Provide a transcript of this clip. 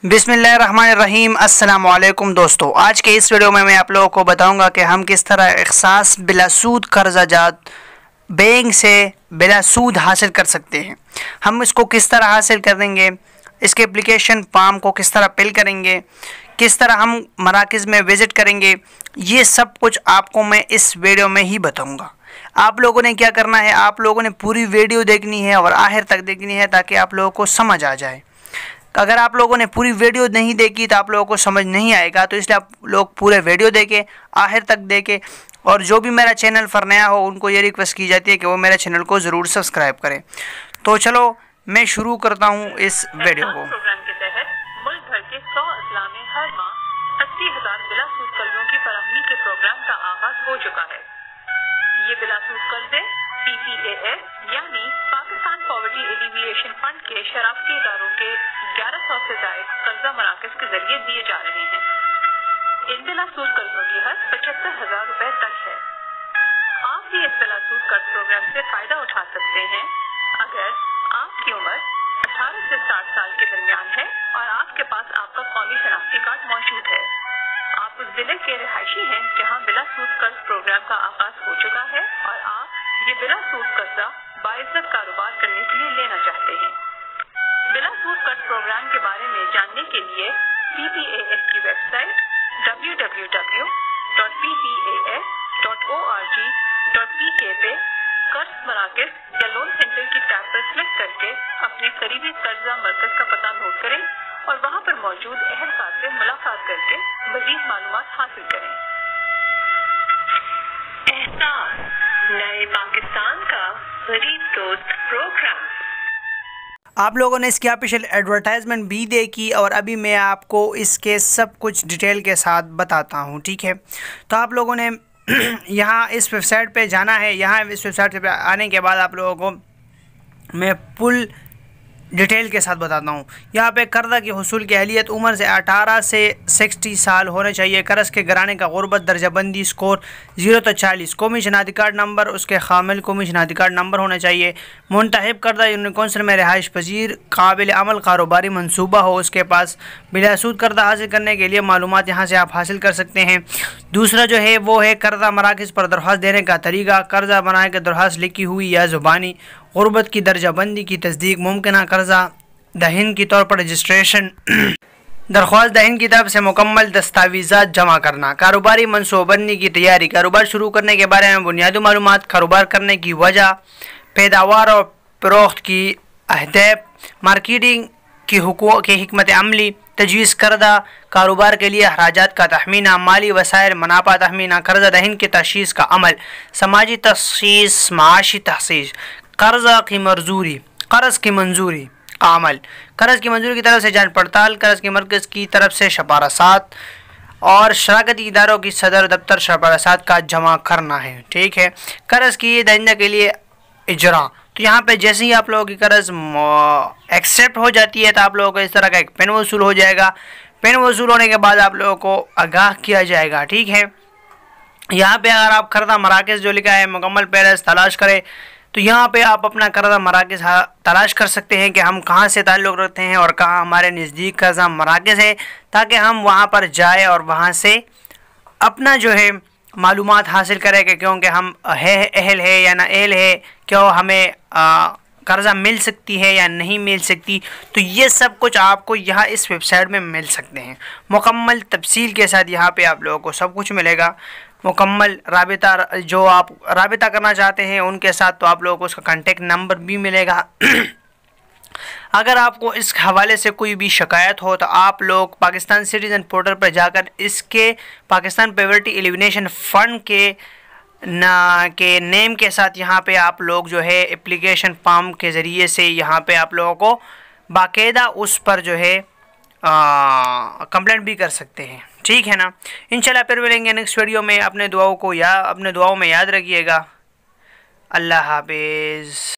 बिस्मिल्लाहिर्रहमानिर्रहीम। अस्सलाम वालेकुम दोस्तों, आज के इस वीडियो में मैं आप लोगों को बताऊंगा कि हम किस तरह इख्सास बिला सूद कर्जा जात बैंक से बिला सूद हासिल कर सकते हैं। हम इसको किस तरह हासिल करेंगे, इसके एप्लीकेशन फॉर्म को किस तरह फिल करेंगे, किस तरह हम मराकज़ में विज़िट करेंगे, ये सब कुछ आपको मैं इस वीडियो में ही बताऊँगा। आप लोगों ने क्या करना है, आप लोगों ने पूरी वीडियो देखनी है और आखिर तक देखनी है ताकि आप लोगों को समझ आ जाए। अगर आप लोगों ने पूरी वीडियो नहीं देखी तो आप लोगों को समझ नहीं आएगा, तो इसलिए आप लोग पूरे वीडियो देखें, आखिर तक देखें। और जो भी मेरा चैनल पर नया हो उनको ये रिक्वेस्ट की जाती है कि वो मेरे चैनल को ज़रूर सब्सक्राइब करें। तो चलो मैं शुरू करता हूँ इस वीडियो को। प्रोग्राम के तहत मुल्क भर के 100 अजला में हर माह 80,000 बिलासूद कर्जों की फराहमी के प्रोग्राम का आगाज हो चुका है। ये बिलासूद कर्जे PPAS यानी पाकिस्तान पॉवर्टी एलिविएशन फंड के शराफती इदारों के 1100 से जायद कर्जा मराकज के जरिए दिए जा रहे हैं। इन बिलासूद कर्जों की हद 75,000 रुपए तक है। आप भी इस बिलासूद कर्ज प्रोग्राम से फायदा उठा सकते हैं अगर आपकी उम्र 18 से 60 साल के दरमियान है और आपके पास आपका कौमी शनाख्ती कार्ड मौजूद है। आप उस जिले के रिहायशी हैं जहां बिलासूद कर्ज प्रोग्राम का आगाज हो चुका है और आप ये बिलासूद कर्जा बाइज्जत कारोबार करने के लिए लेना चाहते हैं। बिलासूद कर्ज प्रोग्राम के बारे में जानने के लिए PPAS की वेबसाइट www.ppas.org.pk पे कर्ज मराकज या लोन सेंटर की टैब पर क्लिक करके अपने करीबी कर्जा मरकज का पता नोट करें और वहां पर मौजूद एहलकार से मुलाकात करके मजीद मालूमात हासिल करें। एहसास नए पाकिस्तान का गरीब दोस्त प्रोग्राम। आप लोगों ने इसकी ऑफिशियल एडवर्टाइजमेंट भी देखी और अभी मैं आपको इसके सब कुछ डिटेल के साथ बताता हूँ, ठीक है। तो आप लोगों ने यहाँ इस वेबसाइट पे जाना है। यहाँ इस वेबसाइट पे आने के बाद आप लोगों को मैं फुल डिटेल के साथ बताता हूँ। यहाँ पे कर्जा की हुसूल की अहलियत उम्र से 18 से 60 साल होने चाहिए। कर्ज के घराने का गुर्बत दर्जाबंदी स्कोर 0 से 40, कौमी शनाख्ती कार्ड नंबर उसके खामिल कौमी शनाख्ती कार्ड नंबर होना चाहिए। मुंतहिब करदा यूनियन कौंसिल में रिहाइश पजीर काबिल अमल कारोबारी मनसूबा हो उसके पास। बिलासूद कर्जा हासिल करने के लिए मालूमात यहाँ से आप हासिल कर सकते हैं। दूसरा जो है वो है कर्जा मराकज़ पर दरख्वास्त देने का तरीका। कर्जा बनाए के दरख्वास्त लिखी हुई या ज़ुबानी, गुर्बत की दर्जाबंदी की तस्दीक, मुमकिन कर्जा दहिन के तौर पर रजिस्ट्रेशन, दरख्वास्त दहिन की तरफ से मुकम्मल दस्तावेज़ात जमा करना, कारोबारी मनसूबाबंदी की तैयारी, कारोबार शुरू करने के बारे में बुनियादी मालूमात, कारोबार करने की वजह, पैदावार और फरोख्त की अहदाफ, मार्केटिंग की हुकूक की हिकमत अमली, तजवीज़ करदा कारोबार के लिए अखराजात का तखमीना, माली वसाइल मुनाफा तखमीना, कर्जा दहिन की तशीस का अमल, समाजी तशीस, माशी तशीस, कर्जा की मंजूरी, कर्ज की मंजूरी का अमल, कर्ज की मंजूरी की तरफ से जांच पड़ताल, कर्ज के मरकज़ की तरफ से शपारसात और शराकती इदारों की सदर दफ्तर शपारसात का जमा करना है, ठीक है। कर्ज की दहिंदा के लिए इजरा, तो यहाँ पे जैसे ही आप लोगों की कर्ज एक्सेप्ट हो जाती है तो आप लोगों को इस तरह का एक पेन वसूल हो जाएगा। पेन वसूल होने के बाद आप लोगों को आगाह किया जाएगा, ठीक है। यहाँ पे अगर आप कर्जा मराकज़ जो लिखा है मुकम्मल पैरस तलाश करें तो यहाँ पे आप अपना कर्जा मराकज़ तलाश कर सकते हैं कि हम कहाँ से ताल्लुक़ रखते हैं और कहाँ हमारे नज़दीक कर्जा मराकज़ है, ताकि हम वहाँ पर जाए और वहाँ से अपना जो है मालूमात हासिल करें कि क्योंकि हम अहल है या ना अहल है, क्यों हमें कर्जा मिल सकती है या नहीं मिल सकती। तो ये सब कुछ आपको यहाँ इस वेबसाइट में मिल सकते हैं मुकम्मल तफसील के साथ। यहाँ पे आप लोगों को सब कुछ मिलेगा मुकम्मल राबिता, जो आप राबिता करना चाहते हैं उनके साथ तो आप लोगों को उसका कांटेक्ट नंबर भी मिलेगा। अगर आपको इस हवाले से कोई भी शिकायत हो तो आप लोग पाकिस्तान सिटीज़न पोर्टल पर जाकर इसके पाकिस्तान पॉवर्टी एलिविएशन फ़ंड के नेम के साथ यहाँ पे आप लोग जो है एप्लीकेशन फॉर्म के ज़रिए से यहाँ पे आप लोगों को बाकायदा उस पर जो है कंप्लेंट भी कर सकते हैं, ठीक है ना। इंशाल्लाह फिर मिलेंगे नेक्स्ट वीडियो में। अपने दुआओं में याद रखिएगा। अल्लाह हाफिज़।